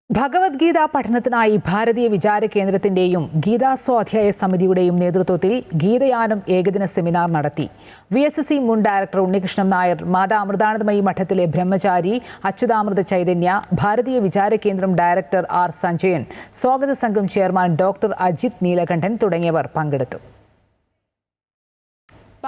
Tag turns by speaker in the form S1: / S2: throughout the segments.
S1: ഭഗവത്ഗീത പഠനത്തിനായി ഭാരതീയ വിചാര കേന്ദ്രത്തിന്റെയും ഗീതാ സ്വാധ്യായ സമിതിയുടെയും നേതൃത്വത്തിൽ ഗീതയാനം ഏകദിന സെമിനാർ നടത്തി. VSSC മുൻ ഡയറക്ടർ ഉണ്ണികൃഷ്ണൻ നായർ, മാതാ അമൃതാനന്ദമയി മഠത്തിലെ ബ്രഹ്മചാരി അച്യുതാമൃത ചൈതന്യ, ഭാരതീയ വിചാര കേന്ദ്രം ഡയറക്ടർ R. സഞ്ജയൻ, സ്വാഗത സംഘം ചെയർമാൻ ഡോക്ടർ അജിത് നീലകണ്ഠൻ തുടങ്ങിയവർ പങ്കെടുത്തു.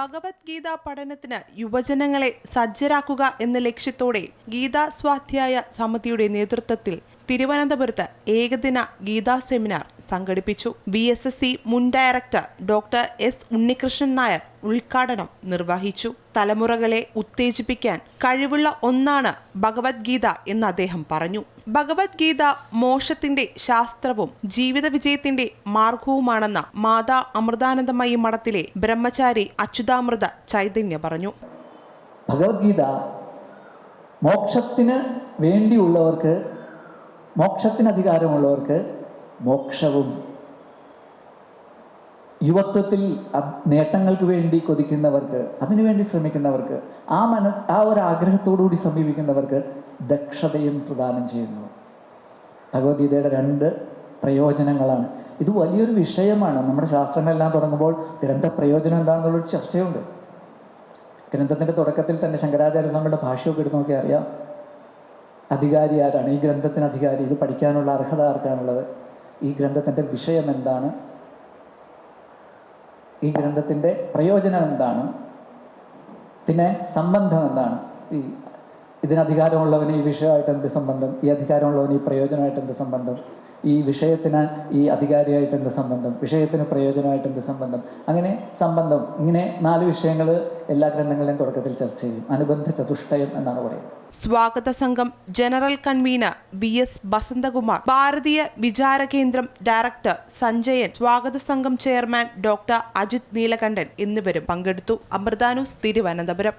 S2: ഭഗവത്ഗീത പഠനത്തിന് യുവജനങ്ങളെ സജ്ജരാക്കുക എന്ന ലക്ഷ്യത്തോടെ ഗീതാ സ്വാധ്യായ സമിതിയുടെ നേതൃത്വത്തിൽ തിരുവനന്തപുരത്ത് ഏകദിന ഗീതാ സെമിനാർ സംഘടിപ്പിച്ചു. VSSC മുൻ director doctor S. Unnikrishnan Nair ഉദ്ഘാടനം നിർവഹിച്ചു. തലമുറകളെ ഉത്തേജിപ്പിക്കാൻ കഴിവുള്ള ഒന്നാണ് ഭഗവത്ഗീത എന്ന് അദ്ദേഹം പറഞ്ഞു. ഭഗവത്ഗീത മോക്ഷത്തിന്റെ ശാസ്ത്രവും ജീവിത വിജയത്തിന്റെ മാർഗവുമാണെന്ന് മാതാ അമൃതാനന്ദമയി മഠത്തിലെ ബ്രഹ്മചാരി അച്യുതാമൃത ചൈതന്യ പറഞ്ഞു.
S3: ഭഗവത്ഗീത മോക്ഷത്തിന് വേണ്ടിയുള്ളവർക്ക്, മോക്ഷത്തിന് അധികാരമുള്ളവർക്ക് മോക്ഷവും, യുവത്വത്തിൽ നേട്ടങ്ങൾക്ക് വേണ്ടി കൊതിക്കുന്നവർക്ക്, അതിനുവേണ്ടി ശ്രമിക്കുന്നവർക്ക്, ആ ഒരു ആഗ്രഹത്തോടുകൂടി സമീപിക്കുന്നവർക്ക് ദക്ഷതയും പ്രദാനം ചെയ്യുന്നു. ഭഗവത്ഗീതയുടെ 2 പ്രയോജനങ്ങളാണ്. ഇത് വലിയൊരു വിഷയമാണ്. നമ്മുടെ ശാസ്ത്രങ്ങളെല്ലാം തുടങ്ങുമ്പോൾ ഗ്രന്ഥ പ്രയോജനം എന്താണെന്നുള്ളൊരു ചർച്ചയുണ്ട്. ഗ്രന്ഥത്തിൻ്റെ തുടക്കത്തിൽ തന്നെ ശങ്കരാചാര്യ സ്വാമിയുടെ ഭാഷ്യമൊക്കെ എടുത്ത് നോക്കിയാൽ അറിയാം, അധികാരി ആരാണ്, ഈ ഗ്രന്ഥത്തിന് അധികാരി, ഇത് പഠിക്കാനുള്ള അർഹത ആർക്കാണുള്ളത്, ഈ ഗ്രന്ഥത്തിൻ്റെ വിഷയം എന്താണ്, ഈ ഗ്രന്ഥത്തിൻ്റെ പ്രയോജനം എന്താണ്, പിന്നെ സംബന്ധം എന്താണ്, ഇതിന് അധികാരമുള്ളവന് ഈ വിഷയമായിട്ട് എന്ത് സംബന്ധം, ഈ അധികാരമുള്ളവന് ഈ പ്രയോജനമായിട്ട് എന്ത് സംബന്ധം, ഈ വിഷയത്തിന് ഈ അധികാരിയായിട്ട് എന്ത് സംബന്ധം, വിഷയത്തിന് പ്രയോജനമായിട്ട് എന്ത് സംബന്ധം, അങ്ങനെ സംബന്ധം, ഇങ്ങനെ 4 വിഷയങ്ങൾ എല്ലാ ഗ്രന്ഥങ്ങളുടെയും തുടക്കത്തിൽ ചർച്ച ചെയ്യും. അനുബന്ധ ചതുഷ്ടയം എന്നാണ് പറയുന്നത്.
S2: സ്വാഗത സംഘം general convener BS Basanthakumar, Bharatiya Vichara കേന്ദ്രം ഡയറക്ടർ സഞ്ജയൻ, സ്വാഗത സംഘം ചെയർമാൻ ഡോക്ടർ അജിത് നീലകണ്ഠൻ എന്നിവരും പങ്കെടുത്തു. അമൃത ന്യൂസ്, തിരുവനന്തപുരം.